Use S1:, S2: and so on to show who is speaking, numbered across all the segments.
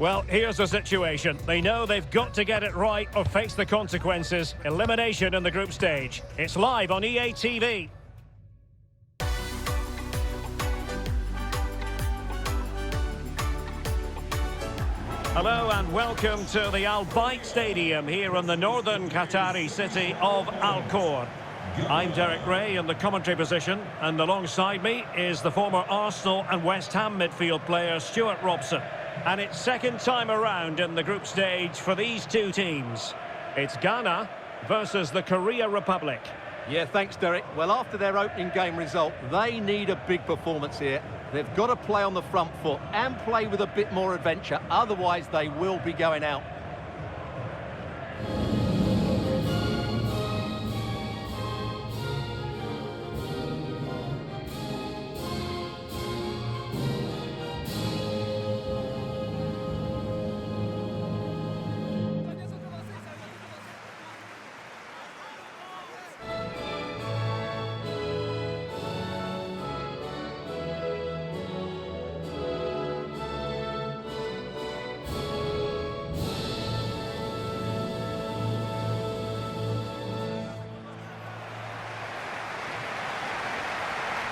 S1: Well, here's the situation. They know they've got to get it right or face the consequences. Elimination in the group stage. It's live on EA TV. Hello and welcome to the Al Bayt Stadium here in the northern Qatari city of Al Khor. I'm Derek Ray in the commentary position, and alongside me is the former Arsenal and West Ham midfield player Stuart Robson. And it's second time around in the group stage for these two teams. It's Ghana versus the Korea Republic.
S2: Yeah, thanks, Derek. Well, after their opening game result, they need a big performance here. They've got to play on the front foot and play with a bit more adventure. Otherwise, they will be going out.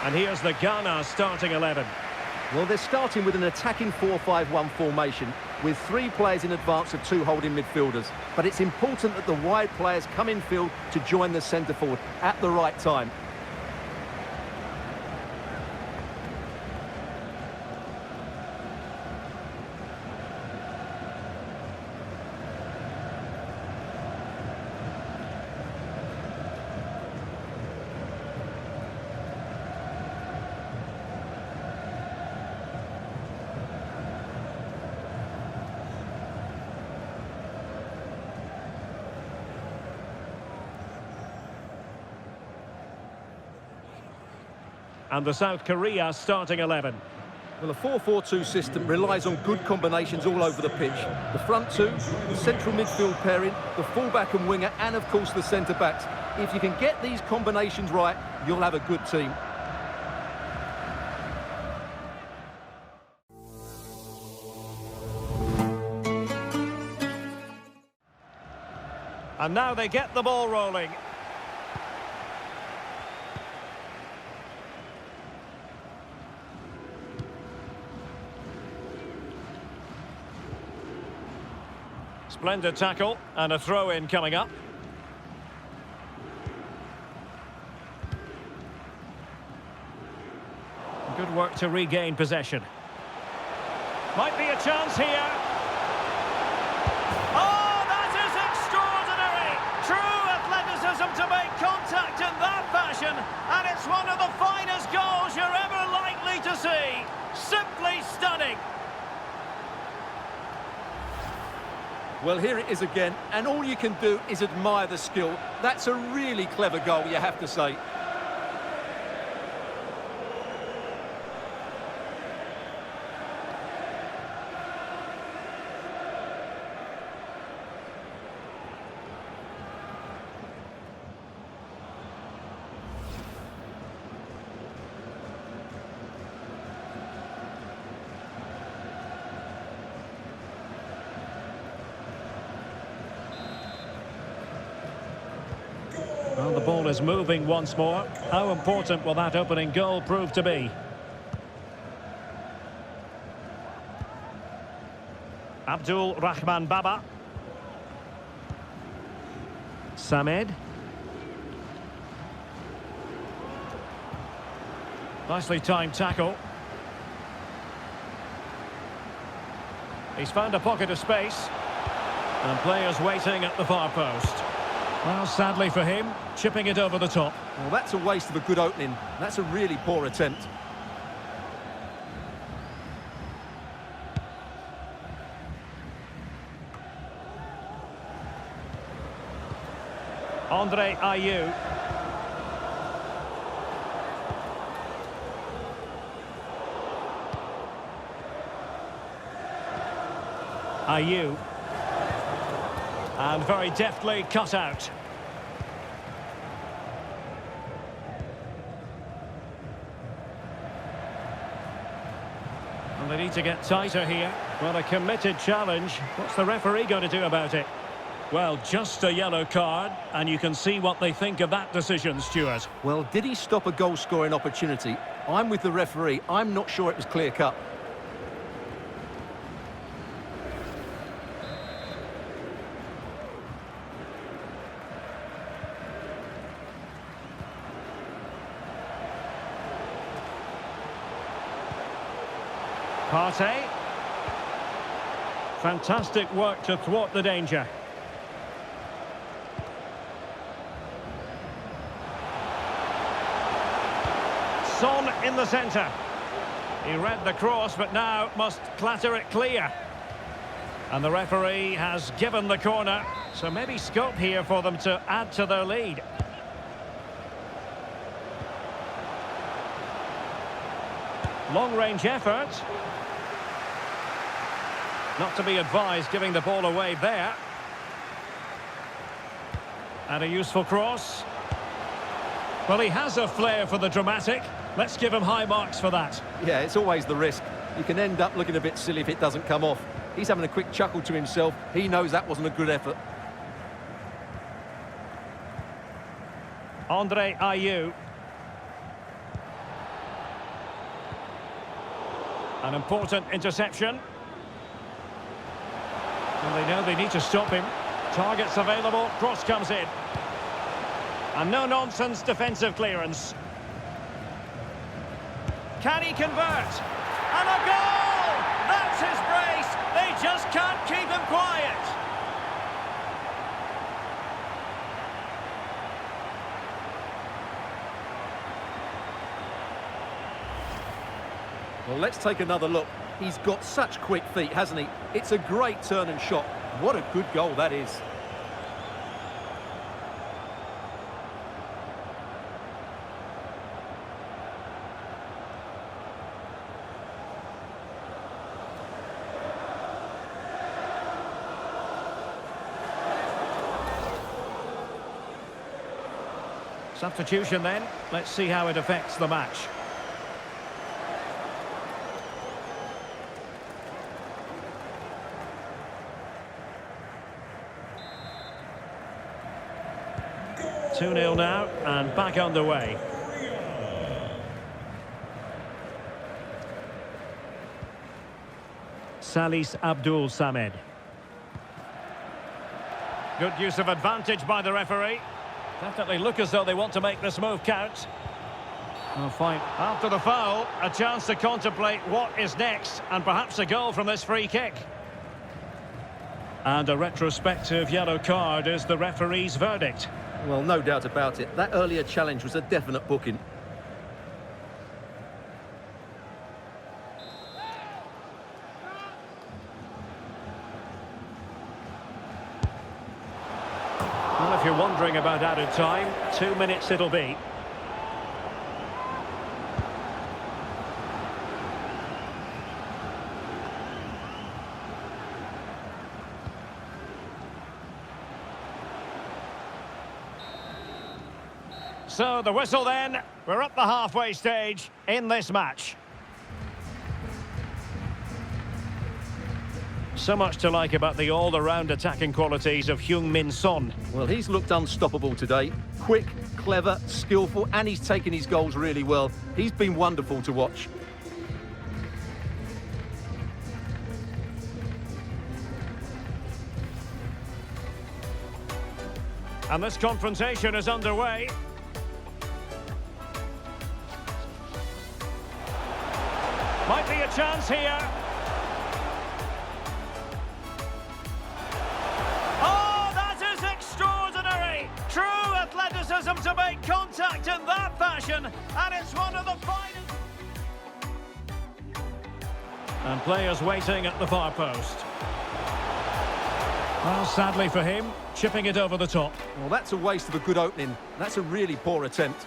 S1: And here's the Ghana starting 11.
S2: Well, they're starting with an attacking 4-5-1 formation with 3 players in advance of 2 holding midfielders. But it's important that the wide players come in field to join the centre forward at the right time.
S1: And the South Korea starting 11.
S2: Well, a 4-4-2 system relies on good combinations all over the pitch. The front two, the central midfield pairing, the fullback and winger, and of course the centre-backs. If you can get these combinations right, you'll have a good team.
S1: And now they get the ball rolling. Splendid tackle, and a throw-in coming up. Good work to regain possession. Might be a chance here. Oh, that is extraordinary! True athleticism to make contact in that fashion, and it's one of the finest goals you're ever likely to see. Simply stunning.
S2: Well, here it is again, and all you can do is admire the skill. That's a really clever goal, you have to say.
S1: Well, the ball is moving once more. How important will that opening goal prove to be? Abdul Rahman Baba. Samed. Nicely timed tackle. He's found a pocket of space. And players waiting at the far post. Well, sadly for him, chipping it over the top.
S2: Well, that's a waste of a good opening. That's a really poor attempt.
S1: Andre Ayew. Ayew. And very deftly cut out. And they need to get tighter here. Well, a committed challenge. What's the referee going to do about it? Well, just a yellow card, and you can see what they think of that decision, Stuart.
S2: Well, did he stop a goal-scoring opportunity? I'm with the referee. I'm not sure it was clear-cut.
S1: Partey. Fantastic work to thwart the danger. Son in the centre. He read the cross, but now must clatter it clear. And the referee has given the corner, so maybe scope here for them to add to their lead. Long-range effort. Not to be advised giving the ball away there. And a useful cross. Well, he has a flair for the dramatic. Let's give him high marks for that.
S2: Yeah, it's always the risk. You can end up looking a bit silly if it doesn't come off. He's having a quick chuckle to himself. He knows that wasn't a good effort.
S1: Andre Ayew. An important interception. And they know they need to stop him. Targets available, cross comes in. And no-nonsense defensive clearance. Can he convert? And a goal! That's his brace! They just can't keep him quiet.
S2: Well, let's take another look. He's got such quick feet, hasn't he? It's a great turn and shot. What a good goal that is.
S1: Substitution then. Let's see how it affects the match. Two 2-0 now, and back underway. Salis Abdul Samed. Good use of advantage by the referee. Definitely look as though they want to make this move count. Oh, fine. After the foul, a chance to contemplate what is next, and perhaps a goal from this free kick. And a retrospective yellow card is the referee's verdict.
S2: Well, no doubt about it. That earlier challenge was a definite booking.
S1: Well, if you're wondering about added time, 2 minutes it'll be. So the whistle then, we're up the halfway stage in this match. So much to like about the all-around attacking qualities of Heung-min Son.
S2: Well, he's looked unstoppable today. Quick, clever, skillful, and he's taken his goals really well. He's been wonderful to watch.
S1: And this confrontation is underway. Might be a chance here. Oh, that is extraordinary! True athleticism to make contact in that fashion, and it's one of the finest. And players waiting at the far post. Well, sadly for him, chipping it over the top.
S2: Well, that's a waste of a good opening. That's a really poor attempt.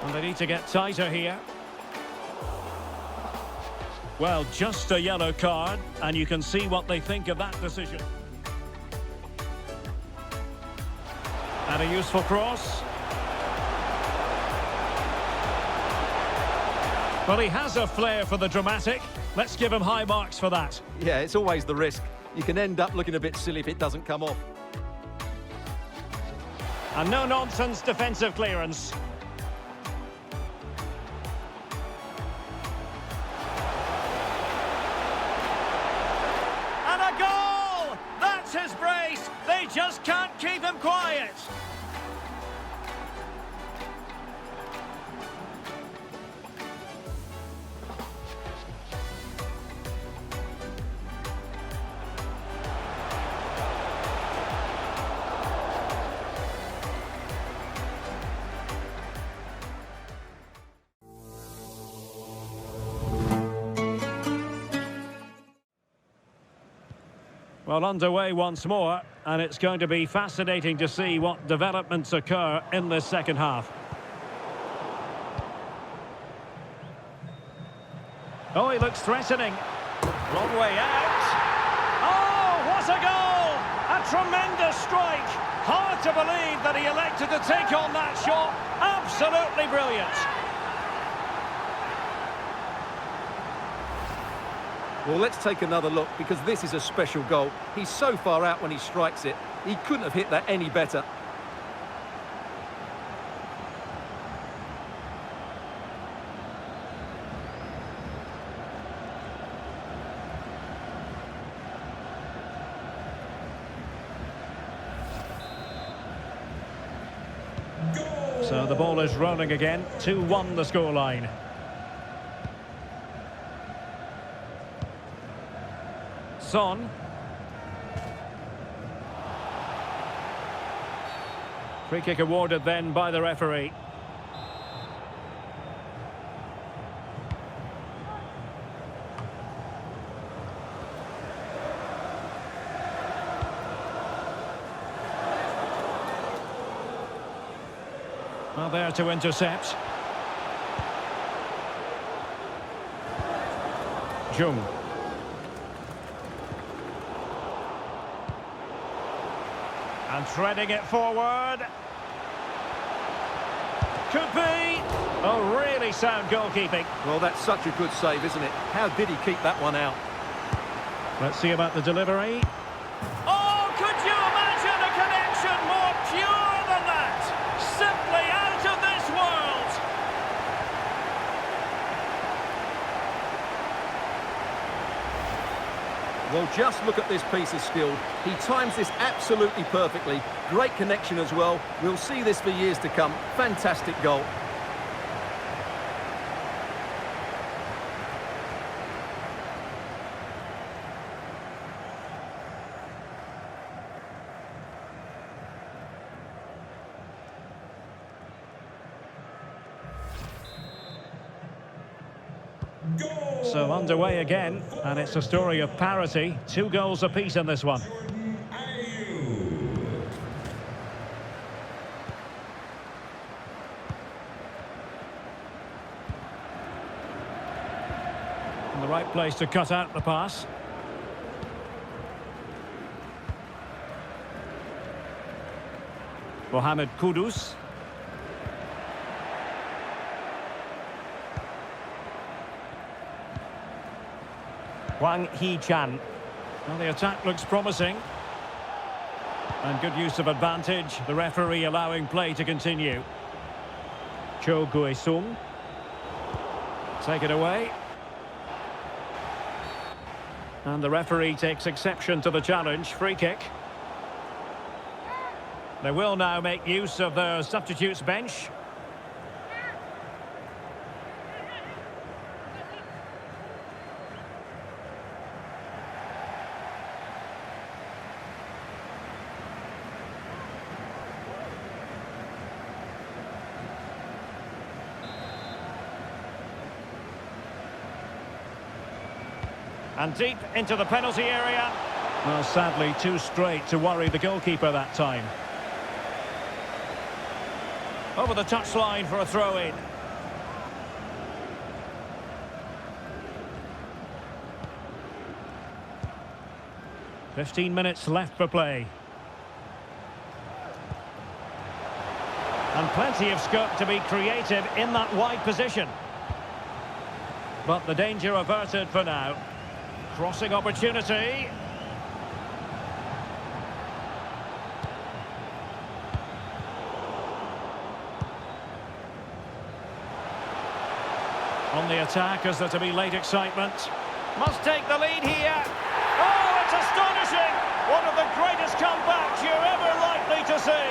S1: And they need to get tighter here. Well, just a yellow card, and you can see what they think of that decision. And a useful cross. Well, he has a flair for the dramatic. Let's give him high marks for that.
S2: Yeah, it's always the risk. You can end up looking a bit silly if it doesn't come off.
S1: And no-nonsense defensive clearance. And a goal! That's his brace! They just can't keep him quiet! Well, underway once more, and it's going to be fascinating to see what developments occur in this second half. Oh, he looks threatening. Long way out. Oh, what a goal! A tremendous strike. Hard to believe that he elected to take on that shot. Absolutely brilliant.
S2: Well, let's take another look, because this is a special goal. He's so far out when he strikes it. He couldn't have hit that any better.
S1: So the ball is rolling again. 2-1 the scoreline. Son. Free kick awarded then by the referee. Well, there to intercept. Jung. And threading it forward. Could be. Oh, really sound goalkeeping.
S2: Well, that's such a good save, isn't it? How did he keep that one out?
S1: Let's see about the delivery. Oh, could you imagine a connection more pure than that? Simply out of this world.
S2: Well, just look at this piece of skill. He times this absolutely perfectly. Great connection as well. We'll see this for years to come. Fantastic goal.
S1: So underway again, and it's a story of parity. 2 goals apiece in this one. In the right place to cut out the pass. Mohamed Kudus. Wang Hee-chan. Well, the attack looks promising. And good use of advantage. The referee allowing play to continue. Cho Gui-sung. Take it away. And the referee takes exception to the challenge. Free kick. They will now make use of their substitutes bench. And deep into the penalty area. Well, sadly, too straight to worry the goalkeeper that time. Over the touchline for a throw-in. .15 left for play. And plenty of scope to be creative in that wide position. But the danger averted for now. Crossing opportunity. On the attack, as there to be late excitement. Must take the lead here. Oh, it's astonishing! One of the greatest comebacks you're ever likely to see.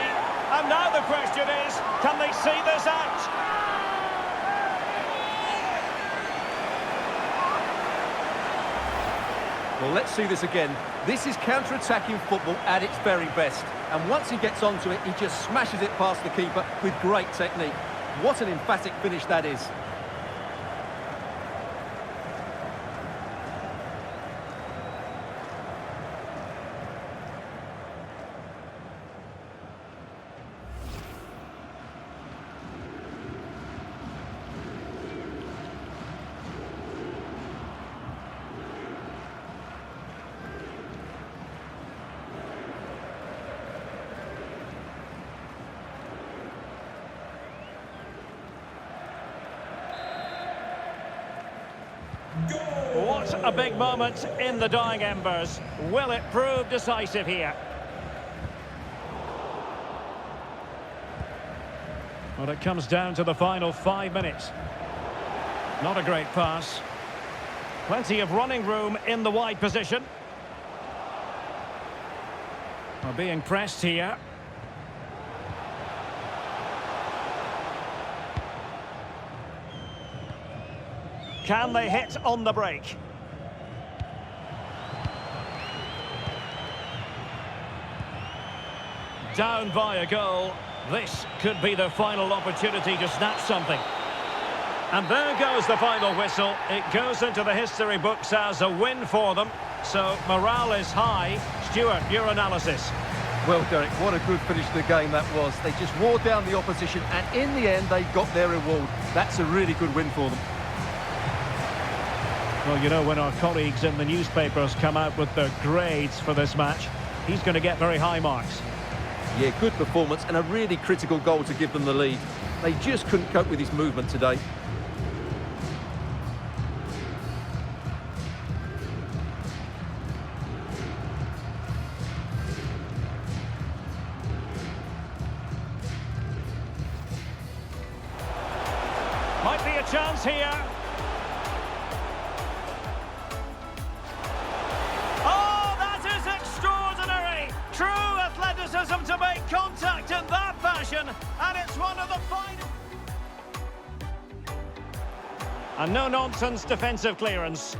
S1: And now the question is, can they see this out?
S2: Well, let's see this again. This is counter-attacking football at its very best. And once he gets onto it, he just smashes it past the keeper with great technique. What an emphatic finish that is.
S1: What a big moment in the dying embers. Will it prove decisive here? Well, it comes down to the final 5 minutes. Not a great pass. Plenty of running room in the wide position. Are being pressed here. Can they hit on the break? Down by a goal. This could be the final opportunity to snatch something. And there goes the final whistle. It goes into the history books as a win for them. So morale is high. Stuart, your analysis.
S2: Well, Derek, what a good finish to the game that was. They just wore down the opposition, and in the end, they got their reward. That's a really good win for them.
S1: Well, you know, when our colleagues in the newspapers come out with their grades for this match, he's going to get very high marks.
S2: Yeah, good performance and a really critical goal to give them the lead. They just couldn't cope with his movement today.
S1: Might be a chance here. Oh, that is extraordinary! True athleticism to make contact in that fashion, and it's one of the finest. And no-nonsense defensive clearance.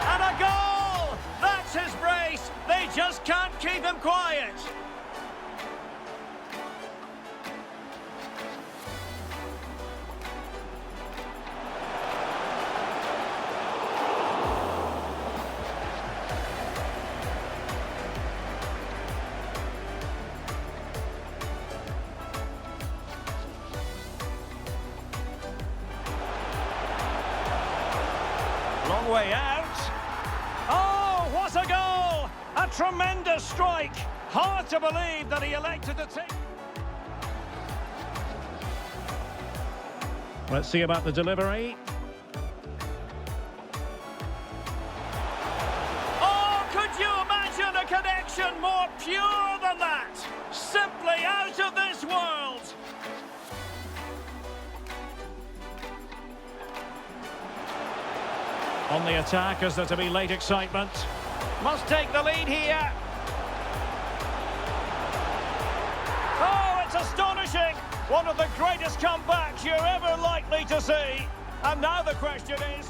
S1: And a goal! That's his brace! They just can't keep him quiet. Long way out. Oh, what a goal! A tremendous strike. Hard to believe that he elected to take. Let's see about the delivery. Oh, could you imagine a connection more pure than that? Simply out of this world. On the attack, as there to be late excitement. Must take the lead here. Oh, it's astonishing! One of the greatest comebacks you're ever likely to see. And now the question is...